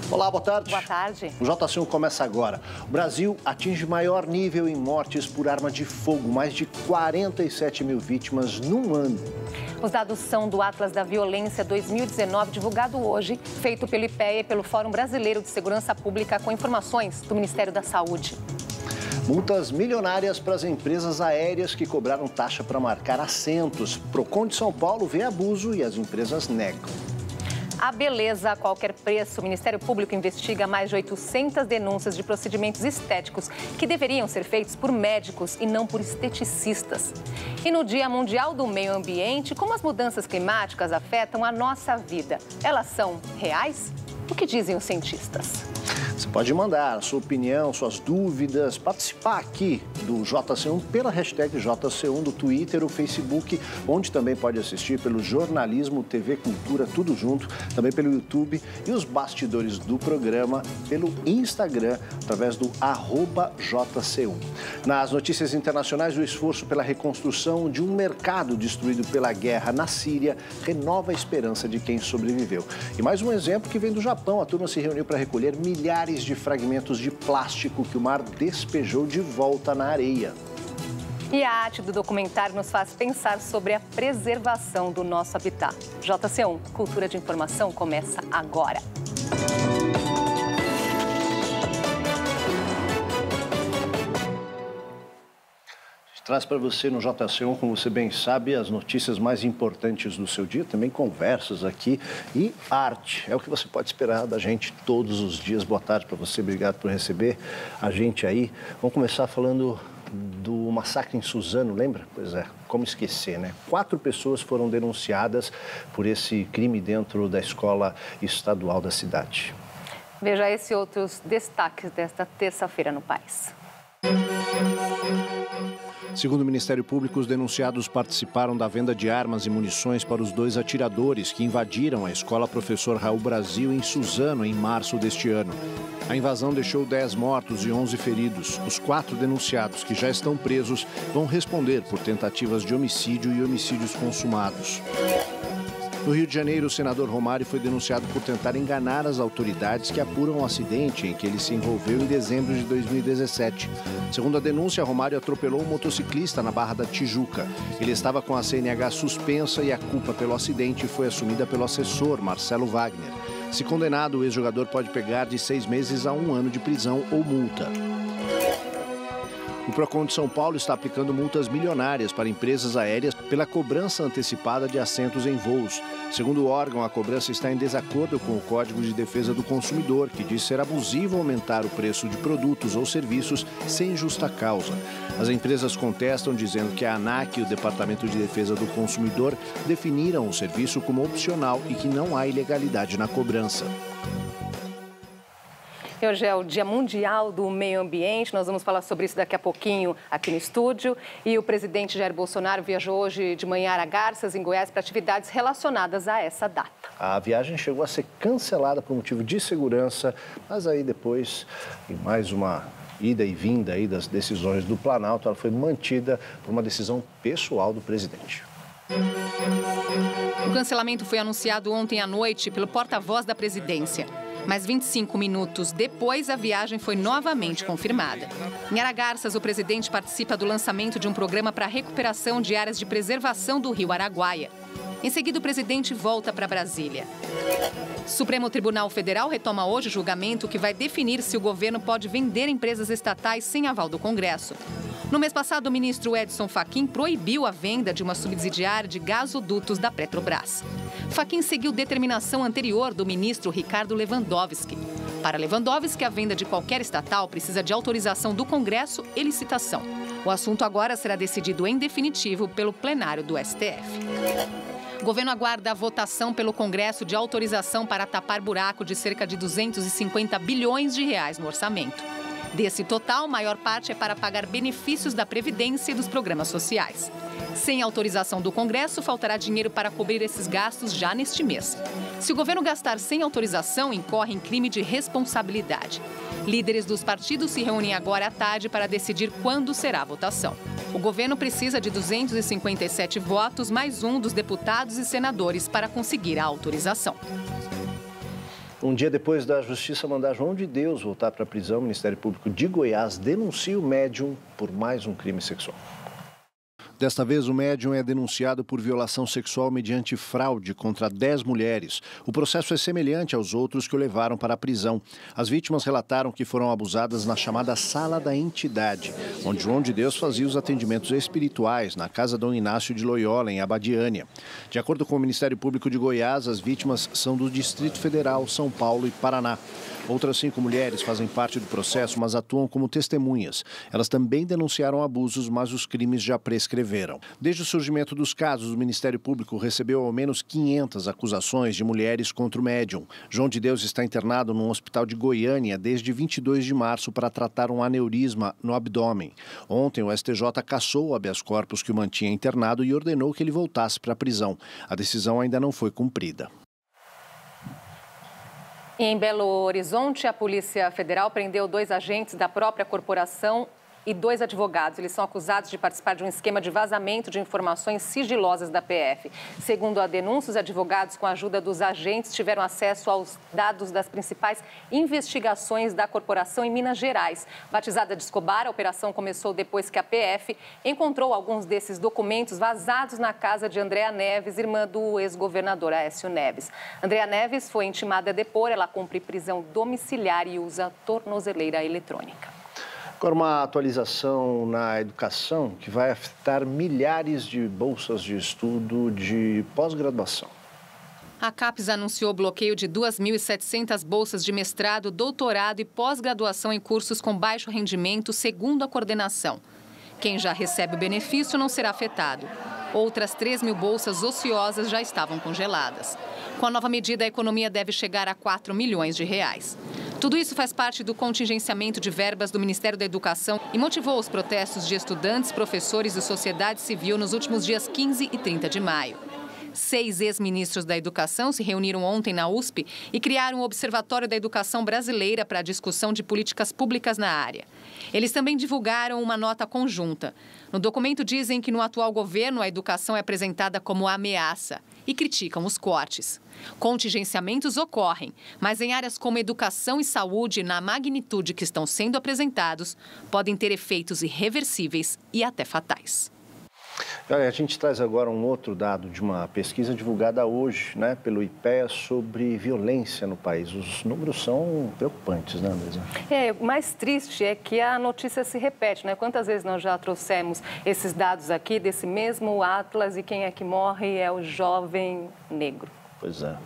Olá, boa tarde. Boa tarde. O JC1 começa agora. O Brasil atinge maior nível em mortes por arma de fogo, mais de 47 mil vítimas num ano. Os dados são do Atlas da Violência 2019, divulgado hoje, feito pelo IPEA e pelo Fórum Brasileiro de Segurança Pública, com informações do Ministério da Saúde. Multas milionárias para as empresas aéreas que cobraram taxa para marcar assentos. Procon de São Paulo vê abuso e as empresas negam. A beleza a qualquer preço. O Ministério Público investiga mais de 800 denúncias de procedimentos estéticos que deveriam ser feitos por médicos e não por esteticistas. E no Dia Mundial do Meio Ambiente, como as mudanças climáticas afetam a nossa vida? Elas são reais? O que dizem os cientistas? Você pode mandar a sua opinião, suas dúvidas, participar aqui do JC1 pela hashtag JC1 do Twitter ou Facebook, onde também pode assistir pelo Jornalismo TV Cultura, tudo junto, também pelo YouTube e os bastidores do programa pelo Instagram, através do @JC1. Nas notícias internacionais, o esforço pela reconstrução de um mercado destruído pela guerra na Síria renova a esperança de quem sobreviveu. E mais um exemplo que vem do Japão. A turma se reuniu para recolher milhares de fragmentos de plástico que o mar despejou de volta na areia. E a arte do documentário nos faz pensar sobre a preservação do nosso habitat. JC1, Cultura de Informação, começa agora. Traz para você no JC1, como você bem sabe, as notícias mais importantes do seu dia, também conversas aqui e arte. É o que você pode esperar da gente todos os dias. Boa tarde para você, obrigado por receber a gente aí. Vamos começar falando do massacre em Suzano, lembra? Pois é, como esquecer, né? 4 pessoas foram denunciadas por esse crime dentro da escola estadual da cidade. Veja esse e outros destaques desta terça-feira no país. Segundo o Ministério Público, os denunciados participaram da venda de armas e munições para os 2 atiradores que invadiram a escola Professor Raul Brasil em Suzano em março deste ano. A invasão deixou 10 mortos e 11 feridos. Os 4 denunciados, que já estão presos, vão responder por tentativas de homicídio e homicídios consumados. No Rio de Janeiro, o senador Romário foi denunciado por tentar enganar as autoridades que apuram um acidente em que ele se envolveu em dezembro de 2017. Segundo a denúncia, Romário atropelou um motociclista na Barra da Tijuca. Ele estava com a CNH suspensa e a culpa pelo acidente foi assumida pelo assessor, Marcelo Wagner. Se condenado, o ex-jogador pode pegar de 6 meses a 1 ano de prisão ou multa. O Procon de São Paulo está aplicando multas milionárias para empresas aéreas pela cobrança antecipada de assentos em voos. Segundo o órgão, a cobrança está em desacordo com o Código de Defesa do Consumidor, que diz ser abusivo aumentar o preço de produtos ou serviços sem justa causa. As empresas contestam, dizendo que a ANAC e o Departamento de Defesa do Consumidor definiram o serviço como opcional e que não há ilegalidade na cobrança. Hoje é o Dia Mundial do Meio Ambiente, nós vamos falar sobre isso daqui a pouquinho aqui no estúdio. E o presidente Jair Bolsonaro viajou hoje de manhã a Garças, em Goiás, para atividades relacionadas a essa data. A viagem chegou a ser cancelada por motivo de segurança, mas aí depois, em mais uma ida e vinda aí das decisões do Planalto, ela foi mantida por uma decisão pessoal do presidente. O cancelamento foi anunciado ontem à noite pelo porta-voz da presidência. Mas 25 minutos depois, a viagem foi novamente confirmada. Em Aragarças, o presidente participa do lançamento de um programa para a recuperação de áreas de preservação do rio Araguaia. Em seguida, o presidente volta para Brasília. O Supremo Tribunal Federal retoma hoje o julgamento que vai definir se o governo pode vender empresas estatais sem aval do Congresso. No mês passado, o ministro Edson Fachin proibiu a venda de uma subsidiária de gasodutos da Petrobras. Fachin seguiu determinação anterior do ministro Ricardo Lewandowski. Para Lewandowski, a venda de qualquer estatal precisa de autorização do Congresso e licitação. O assunto agora será decidido em definitivo pelo plenário do STF. O governo aguarda a votação pelo Congresso de autorização para tapar buraco de cerca de 250 bilhões de reais no orçamento. Desse total, a maior parte é para pagar benefícios da Previdência e dos programas sociais. Sem autorização do Congresso, faltará dinheiro para cobrir esses gastos já neste mês. Se o governo gastar sem autorização, incorre em crime de responsabilidade. Líderes dos partidos se reúnem agora à tarde para decidir quando será a votação. O governo precisa de 257 votos, mais um dos deputados e senadores para conseguir a autorização. Um dia depois da Justiça mandar João de Deus voltar para a prisão, o Ministério Público de Goiás denuncia o médium por mais um crime sexual. Desta vez, o médium é denunciado por violação sexual mediante fraude contra 10 mulheres. O processo é semelhante aos outros que o levaram para a prisão. As vítimas relataram que foram abusadas na chamada Sala da Entidade, onde João de Deus fazia os atendimentos espirituais na casa Dom Inácio de Loyola, em Abadiânia. De acordo com o Ministério Público de Goiás, as vítimas são do Distrito Federal, São Paulo e Paraná. Outras 5 mulheres fazem parte do processo, mas atuam como testemunhas. Elas também denunciaram abusos, mas os crimes já prescreveram. Desde o surgimento dos casos, o Ministério Público recebeu ao menos 500 acusações de mulheres contra o médium. João de Deus está internado num hospital de Goiânia desde 22 de março para tratar um aneurisma no abdômen. Ontem, o STJ cassou o habeas corpus que o mantinha internado e ordenou que ele voltasse para a prisão. A decisão ainda não foi cumprida. Em Belo Horizonte, a Polícia Federal prendeu 2 agentes da própria corporação e 2 advogados. Eles são acusados de participar de um esquema de vazamento de informações sigilosas da PF. Segundo a denúncia, os advogados, com a ajuda dos agentes, tiveram acesso aos dados das principais investigações da corporação em Minas Gerais. Batizada de Escobar, a operação começou depois que a PF encontrou alguns desses documentos vazados na casa de Andréa Neves, irmã do ex-governador Aécio Neves. Andréa Neves foi intimada a depor, ela cumpre prisão domiciliar e usa tornozeleira eletrônica. Agora, uma atualização na educação que vai afetar milhares de bolsas de estudo de pós-graduação. A CAPES anunciou o bloqueio de 2.700 bolsas de mestrado, doutorado e pós-graduação em cursos com baixo rendimento, segundo a coordenação. Quem já recebe o benefício não será afetado. Outras 3.000 bolsas ociosas já estavam congeladas. Com a nova medida, a economia deve chegar a 4 milhões de reais. Tudo isso faz parte do contingenciamento de verbas do Ministério da Educação e motivou os protestos de estudantes, professores e sociedade civil nos últimos dias 15 e 30 de maio. 6 ex-ministros da Educação se reuniram ontem na USP e criaram o Observatório da Educação Brasileira para a discussão de políticas públicas na área. Eles também divulgaram uma nota conjunta. No documento dizem que no atual governo a educação é apresentada como ameaça e criticam os cortes. Contingenciamentos ocorrem, mas em áreas como educação e saúde, na magnitude que estão sendo apresentados, podem ter efeitos irreversíveis e até fatais. Olha, a gente traz agora um outro dado de uma pesquisa divulgada hoje, pelo IPEA sobre violência no país. Os números são preocupantes, né, Andresa? O mais triste é que a notícia se repete, Quantas vezes nós já trouxemos esses dados aqui desse mesmo Atlas e quem é que morre é o jovem negro. Pois é.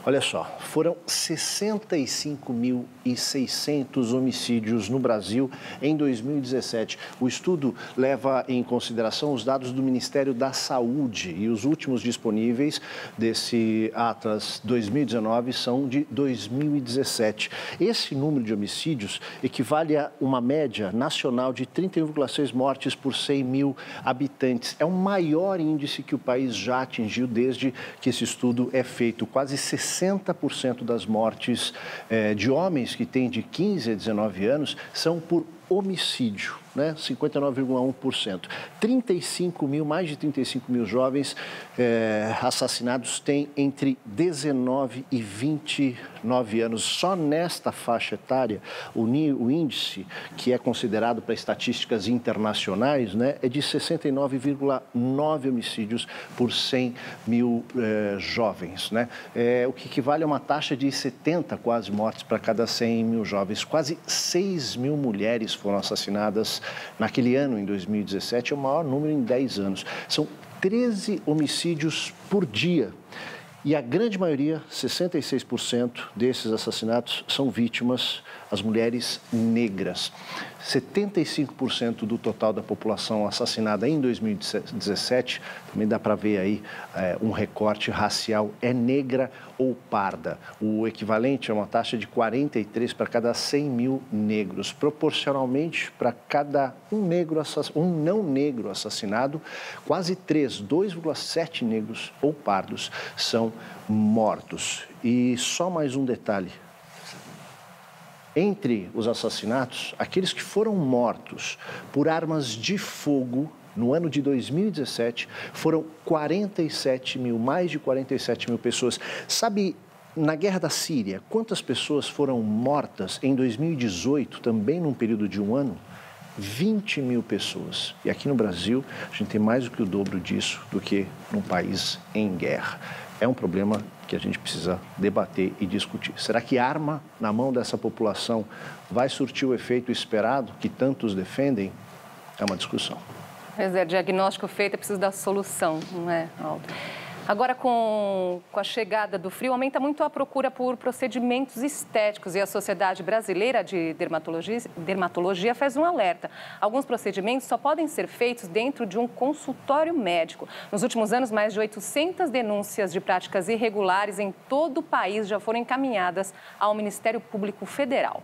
Olha só, foram 65.600 homicídios no Brasil em 2017. O estudo leva em consideração os dados do Ministério da Saúde e os últimos disponíveis desse Atlas 2019 são de 2017. Esse número de homicídios equivale a uma média nacional de 31,6 mortes por 100 mil habitantes. É o maior índice que o país já atingiu desde que esse estudo é feito. Quase 60% das mortes de homens que têm de 15 a 19 anos são por homicídio, 59,1%. Mais de 35 mil jovens assassinados têm entre 19 e 29 anos. Só nesta faixa etária, o índice, que é considerado para estatísticas internacionais, é de 69,9 homicídios por 100 mil jovens, o que equivale a uma taxa de 70 quase mortes para cada 100 mil jovens. Quase 6 mil mulheres foram assassinadas naquele ano, em 2017, é o maior número em 10 anos. São 13 homicídios por dia. E a grande maioria, 66% desses assassinatos, são vítimas, as mulheres negras. 75% do total da população assassinada em 2017, também dá para ver aí um recorte racial, é negra ou parda. O equivalente é uma taxa de 43 para cada 100 mil negros. Proporcionalmente, para cada um não negro assassinado, quase 2,7 negros ou pardos são mortos. E só mais um detalhe. Entre os assassinatos, aqueles que foram mortos por armas de fogo no ano de 2017 foram 47 mil, mais de 47 mil pessoas. Sabe Na guerra da Síria, quantas pessoas foram mortas em 2018, também num período de um ano? 20 mil pessoas. E aqui no Brasil, a gente tem mais do que o dobro disso do que num país em guerra. É um problema que a gente precisa debater e discutir. Será que arma na mão dessa população vai surtir o efeito esperado que tantos defendem? É uma discussão. Pois é, diagnóstico feito, é preciso dar solução, não é, Aldo? Agora, com a chegada do frio, aumenta muito a procura por procedimentos estéticos e a Sociedade Brasileira de Dermatologia faz um alerta. Alguns procedimentos só podem ser feitos dentro de um consultório médico. Nos últimos anos, mais de 800 denúncias de práticas irregulares em todo o país já foram encaminhadas ao Ministério Público Federal.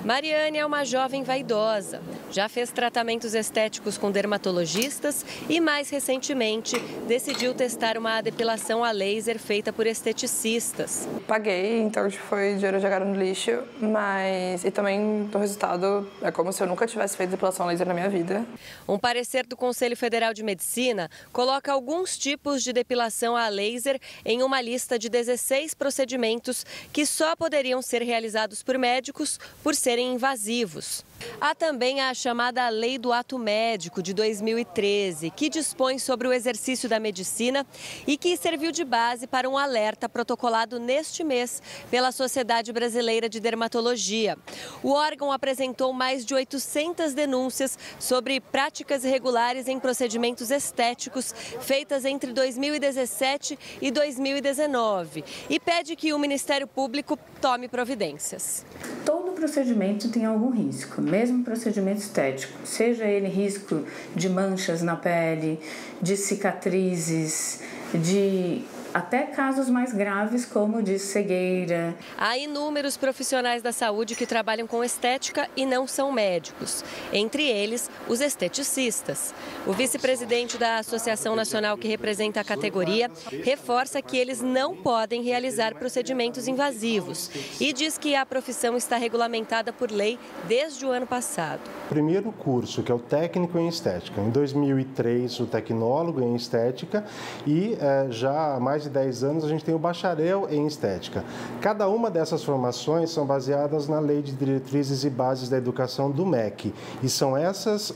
Mariane é uma jovem vaidosa. Já fez tratamentos estéticos com dermatologistas e, mais recentemente, decidiu testar uma depilação a laser feita por esteticistas. Paguei, então foi dinheiro jogado no lixo, mas e também o resultado é como se eu nunca tivesse feito depilação a laser na minha vida. Um parecer do Conselho Federal de Medicina coloca alguns tipos de depilação a laser em uma lista de 16 procedimentos que só poderiam ser realizados por médicos por serem invasivos. Há também a chamada Lei do Ato Médico, de 2013, que dispõe sobre o exercício da medicina e que serviu de base para um alerta protocolado neste mês pela Sociedade Brasileira de Dermatologia. O órgão apresentou mais de 800 denúncias sobre práticas irregulares em procedimentos estéticos feitas entre 2017 e 2019 e pede que o Ministério Público tome providências. Todo procedimento tem algum risco, mesmo procedimento estético, seja ele risco de manchas na pele, de cicatrizes, de até casos mais graves como de cegueira. Há inúmeros profissionais da saúde que trabalham com estética e não são médicos, entre eles os esteticistas. O vice-presidente da Associação Nacional que representa a categoria reforça que eles não podem realizar procedimentos invasivos e diz que a profissão está regulamentada por lei desde o ano passado. O primeiro curso, que é o técnico em estética, em 2003 o tecnólogo em estética e já há mais de 10 anos a gente tem o bacharel em estética. Cada uma dessas formações são baseadas na Lei de Diretrizes e Bases da Educação do MEC. E são essas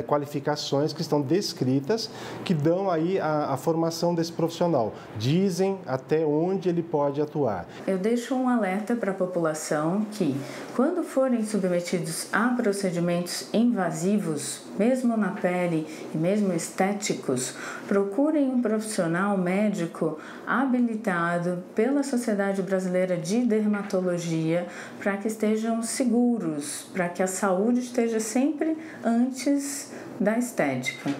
qualificações que estão descritas que dão aí a formação desse profissional. Dizem até onde ele pode atuar. Eu deixo um alerta para a população que, quando forem submetidos a procedimentos invasivos, mesmo na pele e mesmo estéticos, procurem um profissional médico habilitado pela Sociedade Brasileira de Dermatologia para que estejam seguros, para que a saúde esteja sempre antes da estética.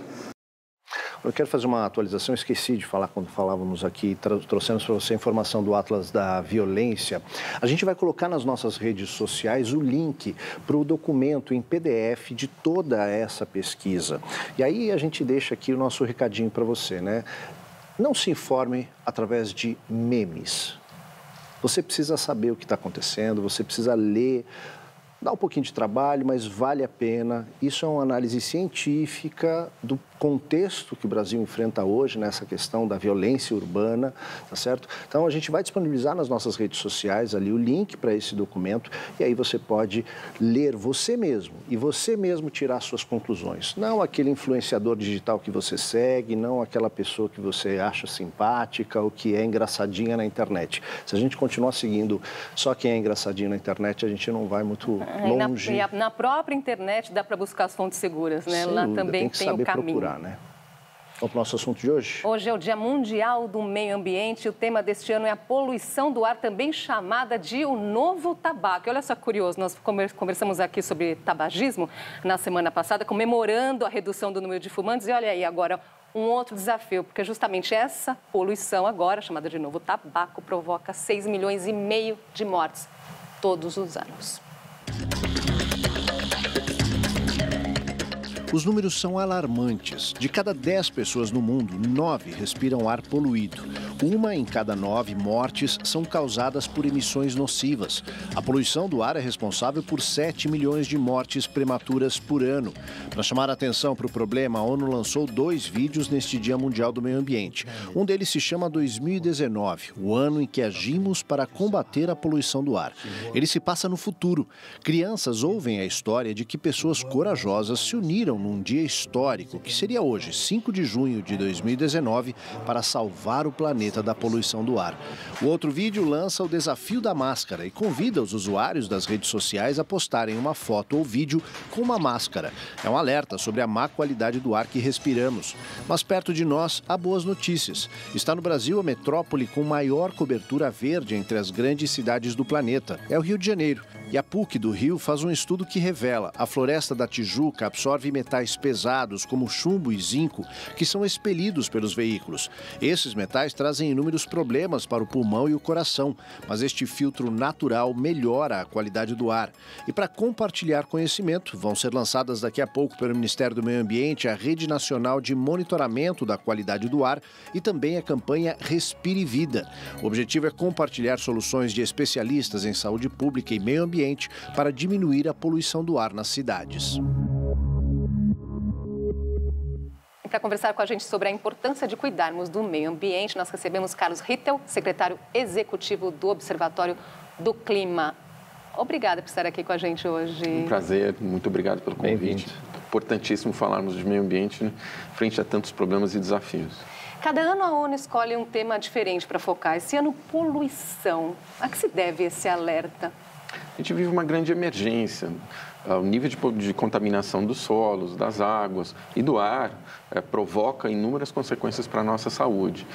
Eu quero fazer uma atualização, esqueci de falar quando falávamos aqui, trouxemos para você a informação do Atlas da Violência. A gente vai colocar nas nossas redes sociais o link para o documento em PDF de toda essa pesquisa. E aí a gente deixa aqui o nosso recadinho para você, né? Não se informe através de memes. Você precisa saber o que está acontecendo, você precisa ler. Dá um pouquinho de trabalho, mas vale a pena. Isso é uma análise científica do contexto que o Brasil enfrenta hoje nessa questão da violência urbana, tá certo? Então, a gente vai disponibilizar nas nossas redes sociais ali o link para esse documento e aí você pode ler você mesmo e você mesmo tirar suas conclusões. Não aquele influenciador digital que você segue, não aquela pessoa que você acha simpática ou que é engraçadinha na internet. Se a gente continuar seguindo só quem é engraçadinho na internet, a gente não vai muito longe. Na própria internet dá para buscar as fontes seguras, né? Lá também tem o caminho. Procurar, né? Vamos para o nosso assunto de hoje? Hoje é o Dia Mundial do Meio Ambiente. O tema deste ano é a poluição do ar, também chamada de o novo tabaco. Olha só, curioso, nós conversamos aqui sobre tabagismo na semana passada, comemorando a redução do número de fumantes. E olha aí agora um outro desafio, porque justamente essa poluição agora, chamada de novo tabaco, provoca 6,5 milhões de mortes todos os anos. Os números são alarmantes. De cada 10 pessoas no mundo, 9 respiram ar poluído. 1 em cada 9 mortes são causadas por emissões nocivas. A poluição do ar é responsável por 7 milhões de mortes prematuras por ano. Para chamar a atenção para o problema, a ONU lançou 2 vídeos neste Dia Mundial do Meio Ambiente. Um deles se chama 2019, o ano em que agimos para combater a poluição do ar. Ele se passa no futuro. Crianças ouvem a história de que pessoas corajosas se uniram num dia histórico, que seria hoje, 5 de junho de 2019, para salvar o planeta da poluição do ar. O outro vídeo lança o desafio da máscara e convida os usuários das redes sociais a postarem uma foto ou vídeo com uma máscara. É um alerta sobre a má qualidade do ar que respiramos. Mas perto de nós há boas notícias. Está no Brasil a metrópole com maior cobertura verde entre as grandes cidades do planeta. É o Rio de Janeiro. E a PUC do Rio faz um estudo que revela a floresta da Tijuca absorve metais pesados como chumbo e zinco que são expelidos pelos veículos. Esses metais trazem inúmeros problemas para o pulmão e o coração, mas este filtro natural melhora a qualidade do ar. E para compartilhar conhecimento, vão ser lançadas daqui a pouco pelo Ministério do Meio Ambiente a Rede Nacional de Monitoramento da Qualidade do Ar e também a campanha Respire Vida. O objetivo é compartilhar soluções de especialistas em saúde pública e meio ambiente para diminuir a poluição do ar nas cidades. Para conversar com a gente sobre a importância de cuidarmos do meio ambiente, nós recebemos Carlos Rittel, secretário executivo do Observatório do Clima. Obrigada por estar aqui com a gente hoje. Um prazer, muito obrigado pelo convite. Importantíssimo falarmos de meio ambiente, né, frente a tantos problemas e desafios. Cada ano a ONU escolhe um tema diferente para focar. Esse ano, poluição. A que se deve esse alerta? A gente vive uma grande emergência. O nível de contaminação dos solos, das águas e do ar provoca inúmeras consequências para a nossa saúde.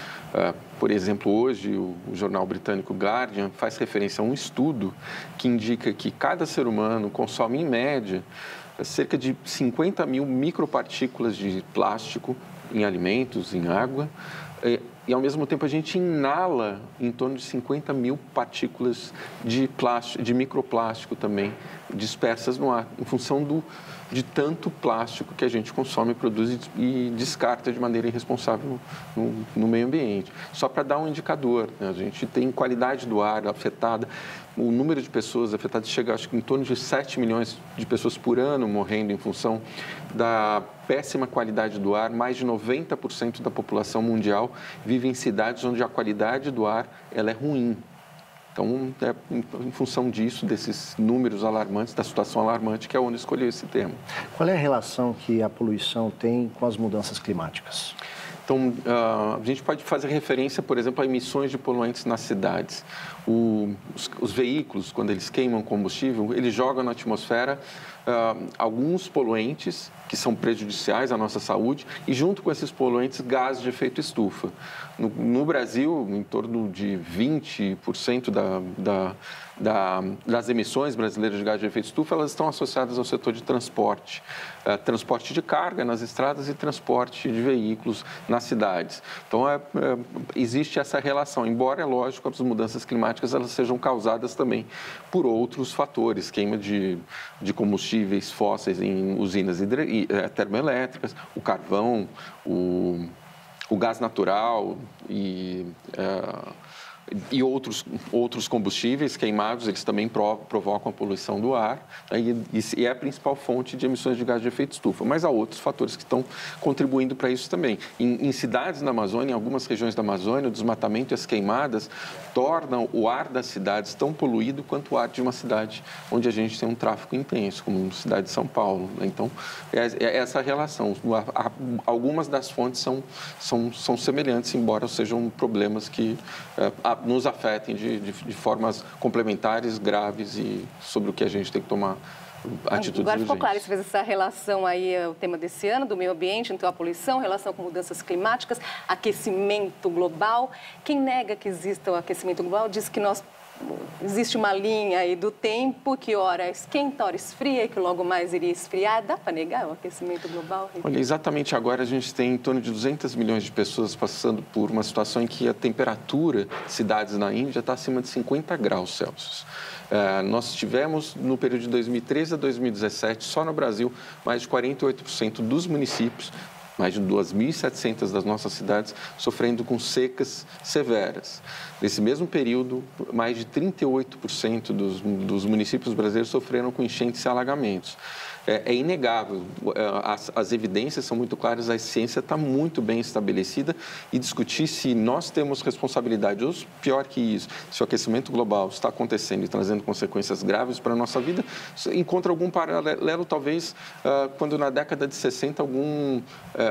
Por exemplo, hoje o jornal britânico Guardian faz referência a um estudo que indica que cada ser humano consome, em média, cerca de 50 mil micropartículas de plástico em alimentos, em água, e, ao mesmo tempo, a gente inala em torno de 50 mil partículas de plástico, de microplástico também, dispersas no ar, em função de tanto plástico que a gente consome, produz e descarta de maneira irresponsável no meio ambiente. Só para dar um indicador, né? A gente tem qualidade do ar afetada, o número de pessoas afetadas chega, acho que, em torno de 7 milhões de pessoas por ano morrendo em função da péssima qualidade do ar. Mais de 90% da população mundial vive em cidades onde a qualidade do ar ela é ruim. Então, é em função disso, desses números alarmantes, da situação alarmante, que a ONU escolheu esse tema. Qual é a relação que a poluição tem com as mudanças climáticas? Então, a gente pode fazer referência, por exemplo, a emissões de poluentes nas cidades. Os veículos, quando eles queimam combustível, eles jogam na atmosfera alguns poluentes que são prejudiciais à nossa saúde e, junto com esses poluentes, gases de efeito estufa. No Brasil, em torno de 20% das emissões brasileiras de gás de efeito estufa, elas estão associadas ao setor de transporte. Transporte de carga nas estradas e transporte de veículos nas cidades. Então, existe essa relação, embora, é lógico, as mudanças climáticas elas sejam causadas também por outros fatores, queima de combustíveis fósseis em usinas termoelétricas, o carvão, o gás natural e outros combustíveis queimados, eles também provocam a poluição do ar, e é a principal fonte de emissões de gás de efeito estufa. Mas há outros fatores que estão contribuindo para isso também. Em cidades na Amazônia, em algumas regiões da Amazônia, o desmatamento e as queimadas tornam o ar das cidades tão poluído quanto o ar de uma cidade onde a gente tem um tráfego intenso, como a cidade de São Paulo. Então, é essa relação. Algumas das fontes são semelhantes, embora sejam problemas que nos afetem de formas complementares, graves e sobre o que a gente tem que tomar atitudes Agora ficou urgentes. claro, você fez essa relação aí, o tema desse ano, do meio ambiente, então a poluição, relação com mudanças climáticas, aquecimento global. Quem nega que exista o aquecimento global diz que existe uma linha aí do tempo que ora esquenta, ora esfria e que logo mais iria esfriar. Dá para negar o aquecimento global? Olha, exatamente agora a gente tem em torno de 200 milhões de pessoas passando por uma situação em que a temperatura de cidades na Índia está acima de 50 graus Celsius. Nós tivemos, no período de 2013 a 2017, só no Brasil, mais de 48% dos municípios mais de 2.700 das nossas cidades sofrendo com secas severas. Nesse mesmo período, mais de 38% dos municípios brasileiros sofreram com enchentes e alagamentos. É inegável, as evidências são muito claras, a ciência está muito bem estabelecida e discutir se nós temos responsabilidade, ou pior que isso, se o aquecimento global está acontecendo e trazendo consequências graves para a nossa vida, encontra algum paralelo, talvez, quando na década de 60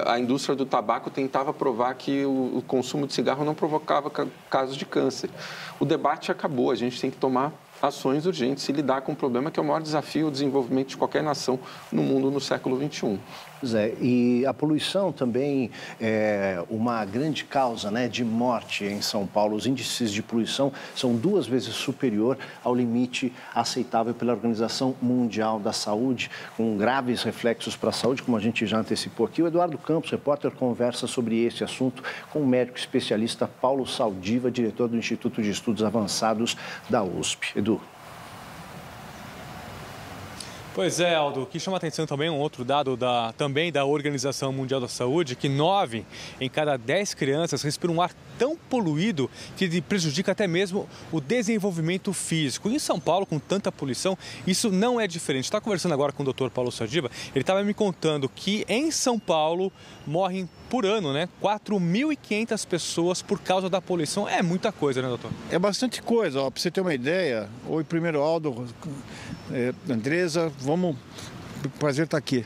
a indústria do tabaco tentava provar que o consumo de cigarro não provocava casos de câncer. O debate acabou, a gente tem que tomar ações urgentes e lidar com um problema que é o maior desafio ao desenvolvimento de qualquer nação no mundo no século XXI. Zé, e a poluição também é uma grande causa, né, de morte em São Paulo. Os índices de poluição são 2 vezes superior ao limite aceitável pela Organização Mundial da Saúde, com graves reflexos para a saúde, como a gente já antecipou aqui. O Eduardo Campos, repórter, conversa sobre esse assunto com o médico especialista Paulo Saldiva, diretor do Instituto de Estudos Avançados da USP. Edu. Pois é, Aldo, o que chama atenção também é um outro dado também da Organização Mundial da Saúde, que 9 em cada 10 crianças respiram um ar tão poluído que prejudica até mesmo o desenvolvimento físico. E em São Paulo, com tanta poluição, isso não é diferente. Estava conversando agora com o Dr. Paulo Saldiva, ele estava me contando que em São Paulo morrem por ano, né, 4.500 pessoas por causa da poluição. É muita coisa, né, doutor? É bastante coisa. Para você ter uma ideia, oi, primeiro, Aldo, Andresa, prazer estar aqui.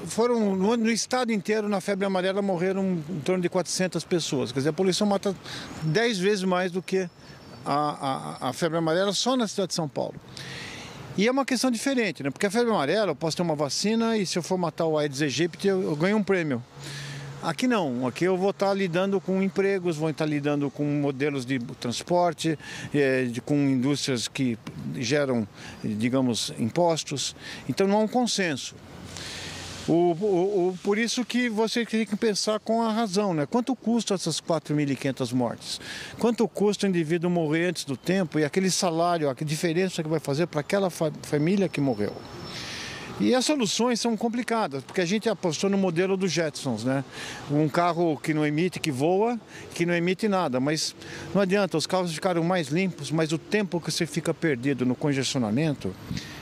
Foram, no estado inteiro, na febre amarela, morreram em torno de 400 pessoas. Quer dizer, a poluição mata 10 vezes mais do que a febre amarela só na cidade de São Paulo. E é uma questão diferente, né? Porque a febre amarela, eu posso ter uma vacina e se eu for matar o Aedes aegypti, eu ganho um prêmio. Aqui não, aqui eu vou estar lidando com empregos, vou estar lidando com modelos de transporte, com indústrias que geram, digamos, impostos. Então não há um consenso. Por isso que você tem que pensar com a razão, né? Quanto custa essas 4.500 mortes? Quanto custa o indivíduo morrer antes do tempo e aquele salário, a diferença que vai fazer para aquela família que morreu? E as soluções são complicadas, porque a gente apostou no modelo dos Jetsons, né? Um carro que não emite, que voa, que não emite nada, mas não adianta, os carros ficaram mais limpos, mas o tempo que você fica perdido no congestionamento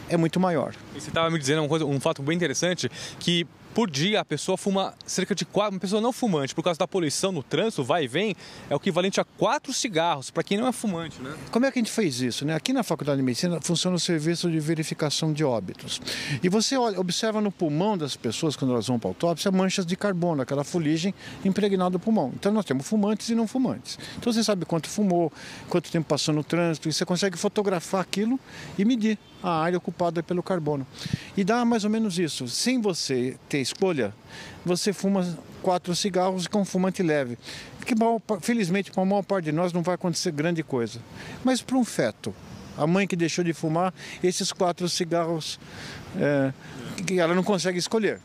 é muito maior. E você estava me dizendo um fato bem interessante, que por dia a pessoa fuma cerca de 4, uma pessoa não fumante, por causa da poluição no trânsito, vai e vem, é o equivalente a 4 cigarros, para quem não é fumante, né? Como é que a gente fez isso, né? Aqui na Faculdade de Medicina funciona o serviço de verificação de óbitos. E você observa no pulmão das pessoas, quando elas vão para a autópsia, manchas de carbono, aquela fuligem impregnada no pulmão. Então nós temos fumantes e não fumantes. Então você sabe quanto fumou, quanto tempo passou no trânsito, e você consegue fotografar aquilo e medir a área ocupada pelo carbono. E dá mais ou menos isso. Sem você ter escolha, você fuma 4 cigarros com fumante leve. Que, felizmente, para a maior parte de nós não vai acontecer grande coisa. Mas para um feto, a mãe que deixou de fumar, esses 4 cigarros, ela não consegue escolher.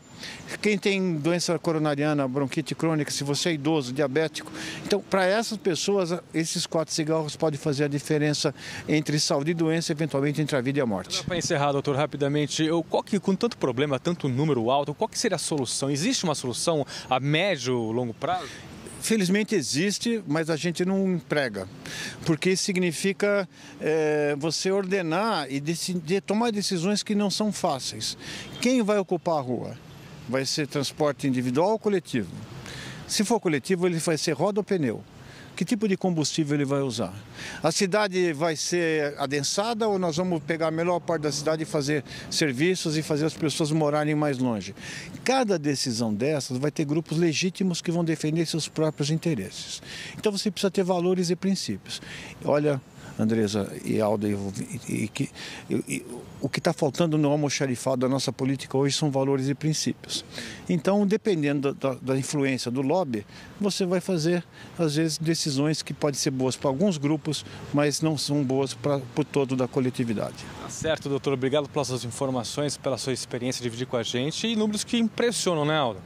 Quem tem doença coronariana, bronquite crônica, se você é idoso, diabético. Então, para essas pessoas, esses 4 cigarros podem fazer a diferença entre saúde e doença, eventualmente entre a vida e a morte. Para encerrar, doutor, rapidamente, com tanto problema, tanto número alto, qual que seria a solução? Existe uma solução a médio ou longo prazo? Felizmente existe, mas a gente não emprega, porque isso significa você ordenar e tomar decisões que não são fáceis. Quem vai ocupar a rua? Vai ser transporte individual ou coletivo? Se for coletivo, ele vai ser roda ou pneu? Que tipo de combustível ele vai usar? A cidade vai ser adensada ou nós vamos pegar a melhor parte da cidade e fazer serviços e fazer as pessoas morarem mais longe? Cada decisão dessas vai ter grupos legítimos que vão defender seus próprios interesses. Então você precisa ter valores e princípios. Olha, Andresa e Aldo, o que está faltando no almoxarifado da nossa política hoje são valores e princípios. Então, dependendo da influência do lobby, você vai fazer, às vezes, decisões que podem ser boas para alguns grupos, mas não são boas para o todo da coletividade. Tá certo, doutor. Obrigado pelas suas informações, pela sua experiência de dividir com a gente e números que impressionam, né, Aldo?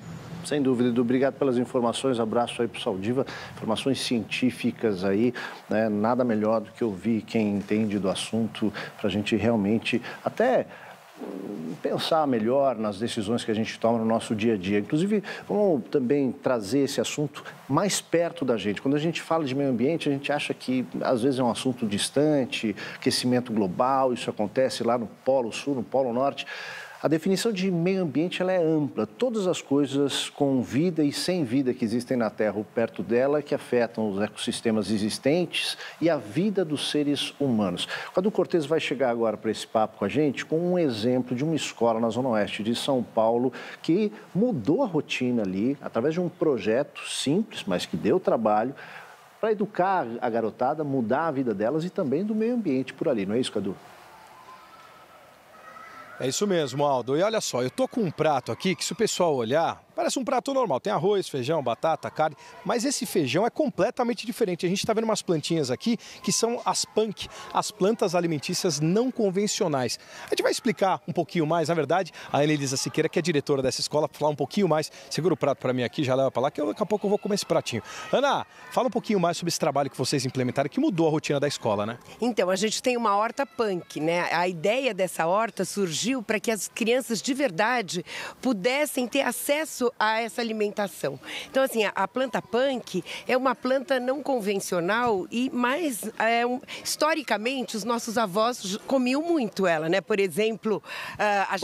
Sem dúvida, Edu. Obrigado pelas informações. Abraço aí para o Saldiva. Informações científicas aí, né? Nada melhor do que ouvir quem entende do assunto para a gente realmente até pensar melhor nas decisões que a gente toma no nosso dia a dia. Inclusive, vamos também trazer esse assunto mais perto da gente. Quando a gente fala de meio ambiente, a gente acha que às vezes é um assunto distante, aquecimento global, isso acontece lá no Polo Sul, no Polo Norte. A definição de meio ambiente ela é ampla. Todas as coisas com vida e sem vida que existem na Terra ou perto dela que afetam os ecossistemas existentes e a vida dos seres humanos. O Cadu Cortez vai chegar agora para esse papo com a gente com um exemplo de uma escola na Zona Oeste de São Paulo que mudou a rotina ali através de um projeto simples, mas que deu trabalho para educar a garotada, mudar a vida delas e também do meio ambiente por ali. Não é isso, Cadu? É isso mesmo, Aldo. E olha só, eu tô com um prato aqui que se o pessoal olhar, parece um prato normal. Tem arroz, feijão, batata, carne, mas esse feijão é completamente diferente. A gente está vendo umas plantinhas aqui que são as PANC, as plantas alimentícias não convencionais. A gente vai explicar um pouquinho mais, na verdade, a Ana Elisa Siqueira, que é diretora dessa escola, para falar um pouquinho mais. Segura o prato para mim aqui, já leva para lá, que daqui a pouco eu vou comer esse pratinho. Ana, fala um pouquinho mais sobre esse trabalho que vocês implementaram, que mudou a rotina da escola, né? Então, a gente tem uma horta PANC, né? A ideia dessa horta surgiu para que as crianças de verdade pudessem ter acesso a essa alimentação. Então, assim, a planta PANC é uma planta não convencional e mais, historicamente, os nossos avós comiam muito ela, né? Por exemplo, a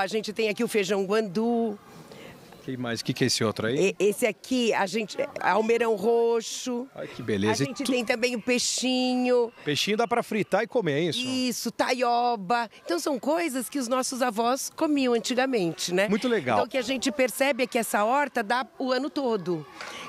gente tem aqui o feijão guandu. Que mais? O que é esse outro aí? Esse aqui, almeirão roxo. Ai, que beleza. A gente tem também o peixinho. Peixinho dá para fritar e comer, é isso? Isso, taioba. Então são coisas que os nossos avós comiam antigamente, né? Muito legal. Então o que a gente percebe é que essa horta dá o ano todo.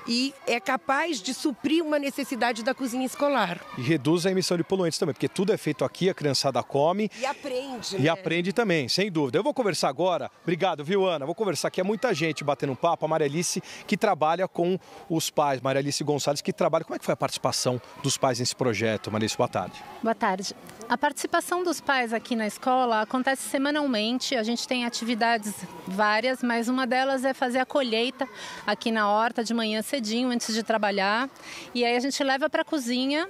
E é capaz de suprir uma necessidade da cozinha escolar. E reduz a emissão de poluentes também, porque tudo é feito aqui, a criançada come. E aprende, E né? aprende também, sem dúvida. Eu vou conversar agora, obrigado, viu, Ana? Vou conversar aqui, é muita gente batendo um papo. A Maria Alice, que trabalha com os pais, Maria Alice Gonçalves, que trabalha. Como é que foi a participação dos pais nesse projeto? Maria Alice, boa tarde. Boa tarde. A participação dos pais aqui na escola acontece semanalmente. A gente tem atividades várias, mas uma delas é fazer a colheita aqui na horta de manhã cedinho, antes de trabalhar. E aí a gente leva para a cozinha.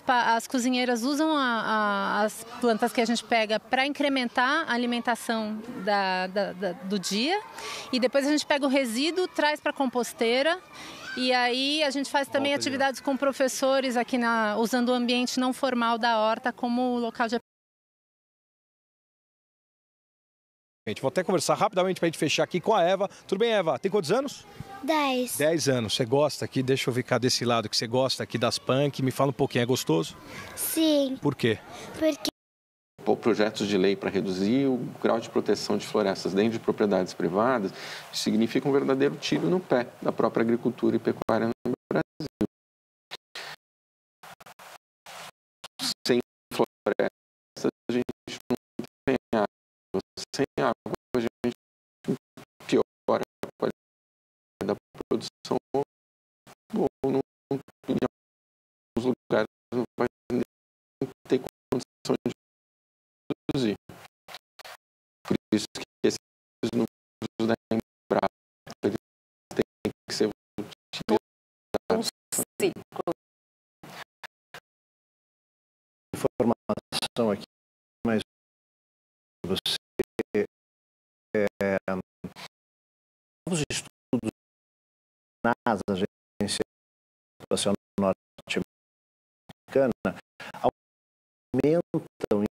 As cozinheiras usam as plantas que a gente pega para incrementar a alimentação do dia. E depois a gente pega o resíduo, traz para a composteira. E aí a gente faz também atividades com professores aqui usando o ambiente não formal da horta como local de... Vou até conversar rapidamente para a gente fechar aqui com a Eva. Tudo bem, Eva? Tem quantos anos? 10. 10 anos. Você gosta aqui? Deixa eu ver cá desse lado que você gosta aqui das PANC. Me fala um pouquinho, é gostoso? Sim. Por quê? Porque... Projetos de lei para reduzir o grau de proteção de florestas dentro de propriedades privadas significa um verdadeiro tiro no pé da própria agricultura e pecuária no Brasil. Sem florestas, a gente não tem água. Sem água, a gente piora a qualidade da produção ou em alguns lugares não vai ter condição de produzir. Por isso que esses números da Embrapa têm que ser utilizados. Informação aqui, mas você novos estudos na NASA, Agência Espacial Norte-Americana, aumentam e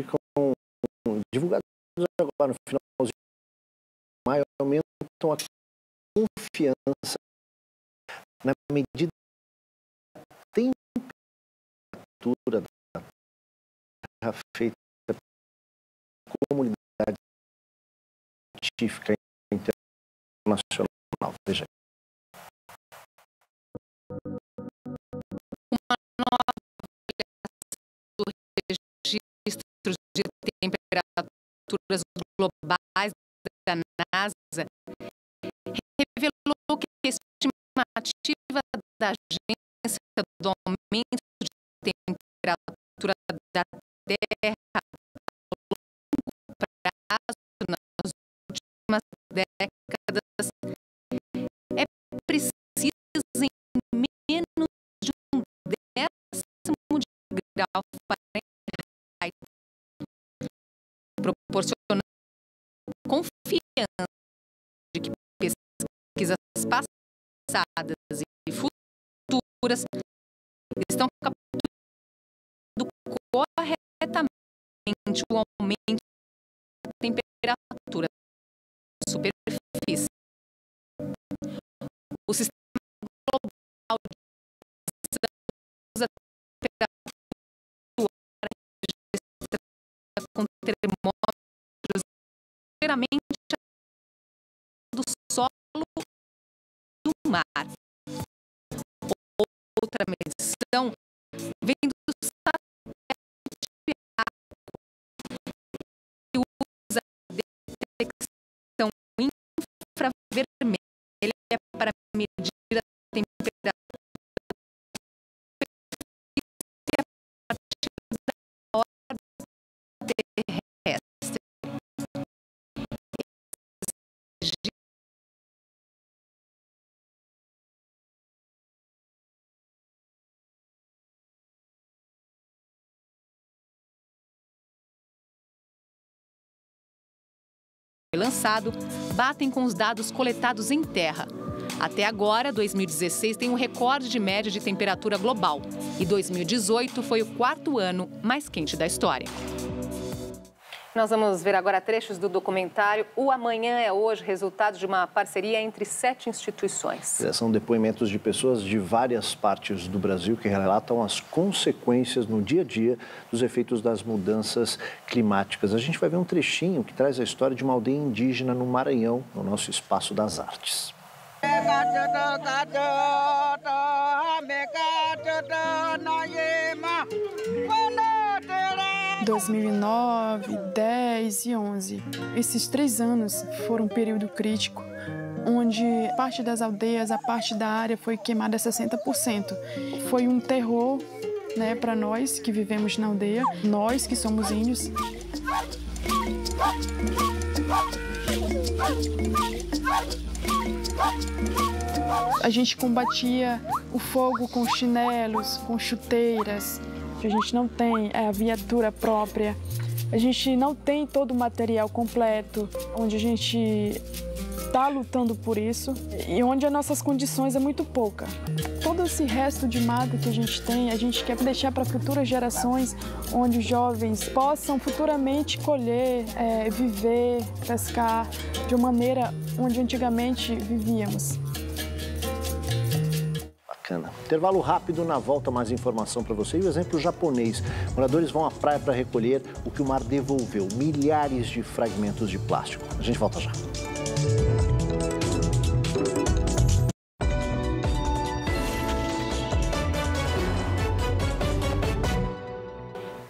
ficam divulgados agora no finalzinho de maio, aumentam a confiança na medida da temperatura da Terra feita pela comunidade científica internacional. Veja. Uma nova avaliação do registro de temperaturas globais da NASA revelou que a estimativa da agência do aumento de temperatura da Terra ao longo prazo nas últimas décadas é precisa em menos de 1/10 de grau Fahrenheit. proporcionando confiança de que pesquisas passadas e futuras estão capturando corretamente o aumento da temperatura da superfície. O sistema global de usa temperatura com termômetros inteiramente do solo do mar. Outra medição vem do satélite que usa detecção infravermelha para medir a temperatura a partir da órbita terrestre. Lançado, batem com os dados coletados em terra. Até agora, 2016 tem um recorde de média de temperatura global e 2018 foi o quarto ano mais quente da história. Nós vamos ver agora trechos do documentário O Amanhã é Hoje, resultado de uma parceria entre 7 instituições. São depoimentos de pessoas de várias partes do Brasil que relatam as consequências no dia a dia dos efeitos das mudanças climáticas. A gente vai ver um trechinho que traz a história de uma aldeia indígena no Maranhão, no nosso Espaço das Artes. 2009, 10 e 11. Esses 3 anos foram um período crítico, onde parte das aldeias, a parte da área foi queimada 60%. Foi um terror, né, para nós que vivemos na aldeia, nós que somos índios. A gente combatia o fogo com chinelos, com chuteiras. A gente não tem a viatura própria, a gente não tem todo o material completo, onde a gente está lutando por isso e onde as nossas condições é muito pouca. Todo esse resto de mata que a gente tem, a gente quer deixar para futuras gerações, onde os jovens possam futuramente colher, viver, pescar de uma maneira onde antigamente vivíamos. Intervalo rápido, na volta mais informação para você. E o exemplo japonês. Moradores vão à praia para recolher o que o mar devolveu. Milhares de fragmentos de plástico. A gente volta já.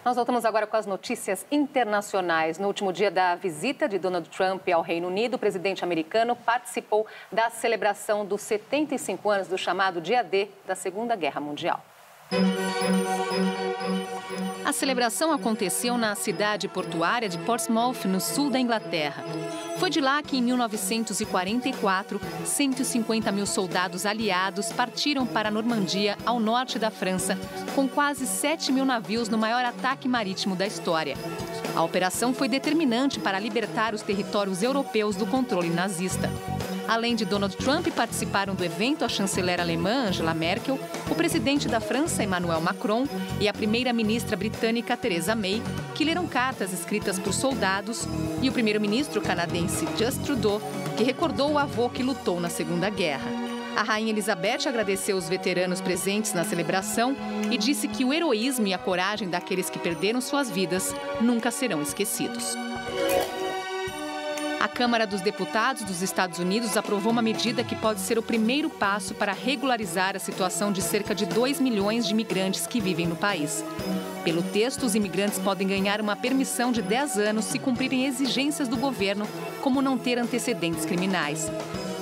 Nós voltamos agora com as notícias internacionais. No último dia da visita de Donald Trump ao Reino Unido, o presidente americano participou da celebração dos 75 anos do chamado Dia D da Segunda Guerra Mundial. A celebração aconteceu na cidade portuária de Portsmouth, no sul da Inglaterra. Foi de lá que, em 1944, 150 mil soldados aliados partiram para a Normandia, ao norte da França, com quase 7 mil navios no maior ataque marítimo da história. A operação foi determinante para libertar os territórios europeus do controle nazista. Além de Donald Trump, participaram do evento a chanceler alemã Angela Merkel, o presidente da França Emmanuel Macron e a primeira-ministra britânica Theresa May, que leram cartas escritas por soldados, e o primeiro-ministro canadense Justin Trudeau, que recordou o avô que lutou na Segunda Guerra. A rainha Elizabeth agradeceu os veteranos presentes na celebração e disse que o heroísmo e a coragem daqueles que perderam suas vidas nunca serão esquecidos. A Câmara dos Deputados dos Estados Unidos aprovou uma medida que pode ser o primeiro passo para regularizar a situação de cerca de 2 milhões de imigrantes que vivem no país. Pelo texto, os imigrantes podem ganhar uma permissão de 10 anos se cumprirem exigências do governo, como não ter antecedentes criminais.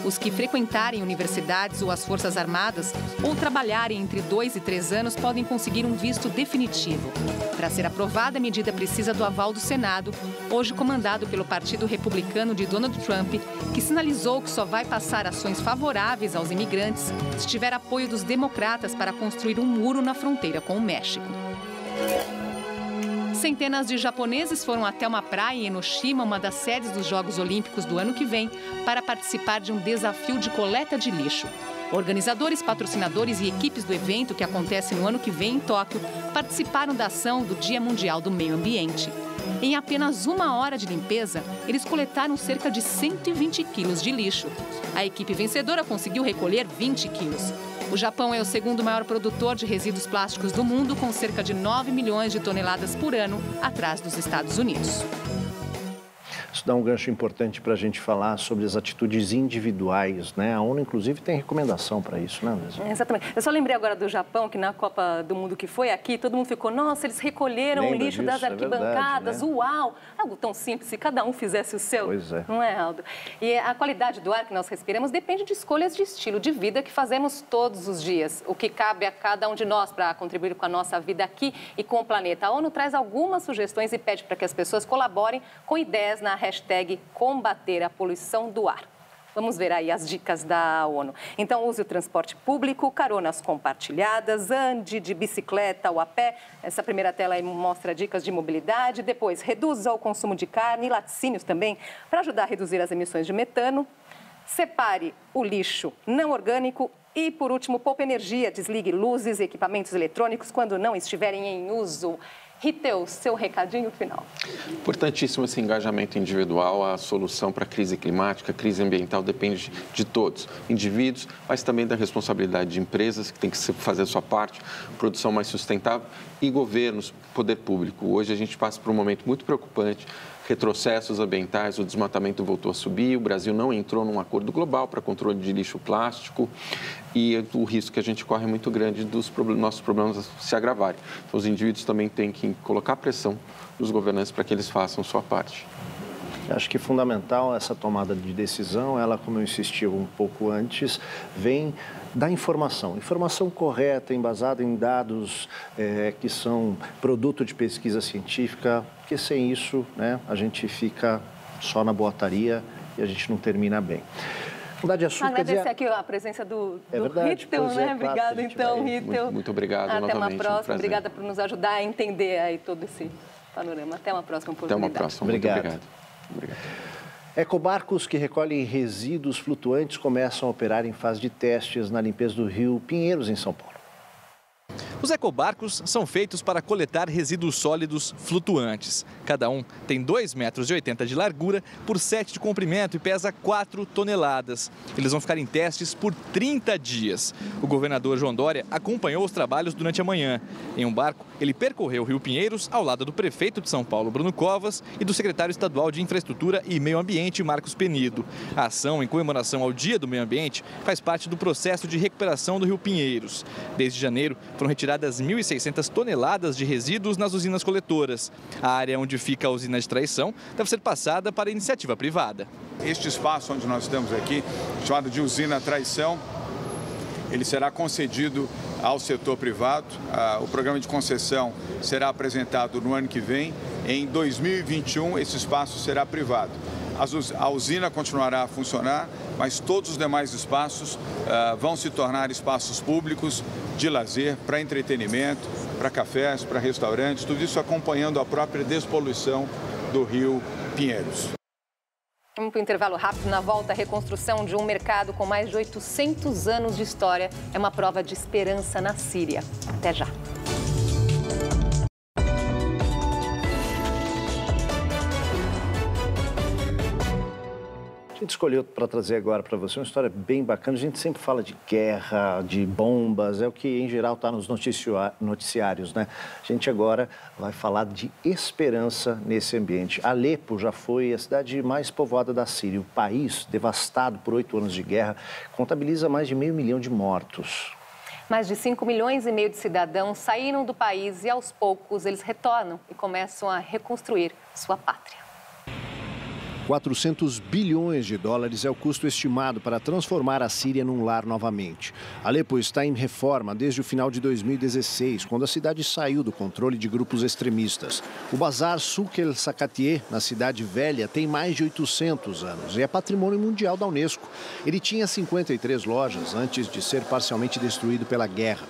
Os que frequentarem universidades ou as Forças Armadas ou trabalharem entre 2 e 3 anos podem conseguir um visto definitivo. Para ser aprovada, a medida precisa do aval do Senado, hoje comandado pelo Partido Republicano de Donald Trump, que sinalizou que só vai passar ações favoráveis aos imigrantes se tiver apoio dos democratas para construir um muro na fronteira com o México. Centenas de japoneses foram até uma praia em Enoshima, uma das sedes dos Jogos Olímpicos do ano que vem, para participar de um desafio de coleta de lixo. Organizadores, patrocinadores e equipes do evento, que acontece no ano que vem em Tóquio, participaram da ação do Dia Mundial do Meio Ambiente. Em apenas 1 hora de limpeza, eles coletaram cerca de 120 quilos de lixo. A equipe vencedora conseguiu recolher 20 quilos. O Japão é o segundo maior produtor de resíduos plásticos do mundo, com cerca de 9 milhões de toneladas por ano, atrás dos Estados Unidos. Isso dá um gancho importante para a gente falar sobre as atitudes individuais, né? A ONU, inclusive, tem recomendação para isso, né, Luísa? Exatamente. Eu só lembrei agora do Japão, que na Copa do Mundo que foi aqui, todo mundo ficou, nossa, eles recolheram o lixo das arquibancadas, verdade, né? Uau! Algo tão simples, se cada um fizesse o seu. Pois é. Não é, Aldo? E a qualidade do ar que nós respiramos depende de escolhas de estilo de vida que fazemos todos os dias. O que cabe a cada um de nós para contribuir com a nossa vida aqui e com o planeta. A ONU traz algumas sugestões e pede para que as pessoas colaborem com ideias na hashtag combater a poluição do ar. Vamos ver aí as dicas da ONU. Então, use o transporte público, caronas compartilhadas, ande de bicicleta ou a pé. Essa primeira tela aí mostra dicas de mobilidade. Depois, reduza o consumo de carne e laticínios também, para ajudar a reduzir as emissões de metano. Separe o lixo não orgânico. E, por último, poupe energia, desligue luzes e equipamentos eletrônicos quando não estiverem em uso. Riteu, seu recadinho final. Importantíssimo esse engajamento individual. A solução para a crise climática, a crise ambiental depende de todos, indivíduos, mas também da responsabilidade de empresas que têm que fazer a sua parte, produção mais sustentável e governos, poder público. Hoje a gente passa por um momento muito preocupante, retrocessos ambientais, o desmatamento voltou a subir, o Brasil não entrou num acordo global para controle de lixo plástico e o risco que a gente corre é muito grande dos nossos problemas se agravarem. Então, os indivíduos também têm que colocar pressão nos governantes para que eles façam sua parte. Acho que fundamental essa tomada de decisão, ela, como eu insisti um pouco antes, vem da informação. Informação correta, embasada em dados que são produto de pesquisa científica, porque sem isso, né, a gente fica só na boataria e a gente não termina bem. Mudar de assunto, agradecer aqui a presença do Riteu, né? Obrigada, então, Riteu. Muito obrigado, Até novamente. Uma próxima. Obrigada por nos ajudar a entender aí todo esse panorama. Até uma próxima oportunidade. Até uma próxima. Muito obrigado. Obrigado. Ecobarcos que recolhem resíduos flutuantes começam a operar em fase de testes na limpeza do rio Pinheiros, em São Paulo. Os ecobarcos são feitos para coletar resíduos sólidos flutuantes. Cada um tem 2,80 metros de largura por 7 de comprimento e pesa 4 toneladas. Eles vão ficar em testes por 30 dias. O governador João Dória acompanhou os trabalhos durante a manhã. Em um barco, ele percorreu o Rio Pinheiros ao lado do prefeito de São Paulo, Bruno Covas, e do secretário estadual de Infraestrutura e Meio Ambiente, Marcos Penido. A ação, em comemoração ao Dia do Meio Ambiente, faz parte do processo de recuperação do Rio Pinheiros. Desde janeiro, foram retiradas 1.600 toneladas de resíduos nas usinas coletoras. A área onde fica a usina de Traição deve ser passada para a iniciativa privada. Este espaço onde nós estamos aqui, chamado de usina Traição, ele será concedido ao setor privado. O programa de concessão será apresentado no ano que vem. Em 2021, esse espaço será privado. A usina continuará a funcionar, mas todos os demais espaços vão se tornar espaços públicos de lazer, para entretenimento, para cafés, para restaurantes, tudo isso acompanhando a própria despoluição do Rio Pinheiros. Vamos para um intervalo rápido. Na volta, a reconstrução de um mercado com mais de 800 anos de história é uma prova de esperança na Síria. Até já. A gente escolheu para trazer agora para você uma história bem bacana. A gente sempre fala de guerra, de bombas, é o que em geral está nos noticiários, né? A gente agora vai falar de esperança nesse ambiente. Alepo já foi a cidade mais povoada da Síria. O país, devastado por 8 anos de guerra, contabiliza mais de 500 mil de mortos. Mais de 5,5 milhões de cidadãos saíram do país e, aos poucos, eles retornam e começam a reconstruir sua pátria. 400 bilhões de dólares é o custo estimado para transformar a Síria num lar novamente. Alepo está em reforma desde o final de 2016, quando a cidade saiu do controle de grupos extremistas. O Bazar Souk El Sakatieh, na Cidade Velha, tem mais de 800 anos e é patrimônio mundial da Unesco. Ele tinha 53 lojas antes de ser parcialmente destruído pela guerra.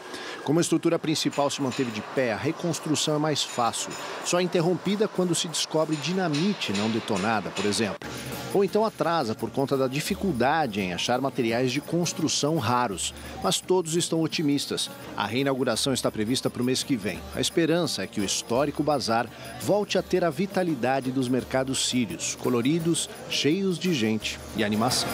Como a estrutura principal se manteve de pé, a reconstrução é mais fácil. Só é interrompida quando se descobre dinamite não detonada, por exemplo. Ou então atrasa por conta da dificuldade em achar materiais de construção raros. Mas todos estão otimistas. A reinauguração está prevista para o mês que vem. A esperança é que o histórico bazar volte a ter a vitalidade dos mercados sírios, coloridos, cheios de gente e animação.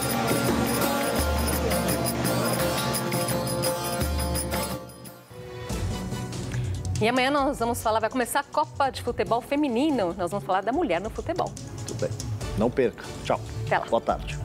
E amanhã nós vamos falar, vai começar a Copa de Futebol Feminino. Nós vamos falar da mulher no futebol. Tudo bem. Não perca. Tchau. Até lá. Boa tarde.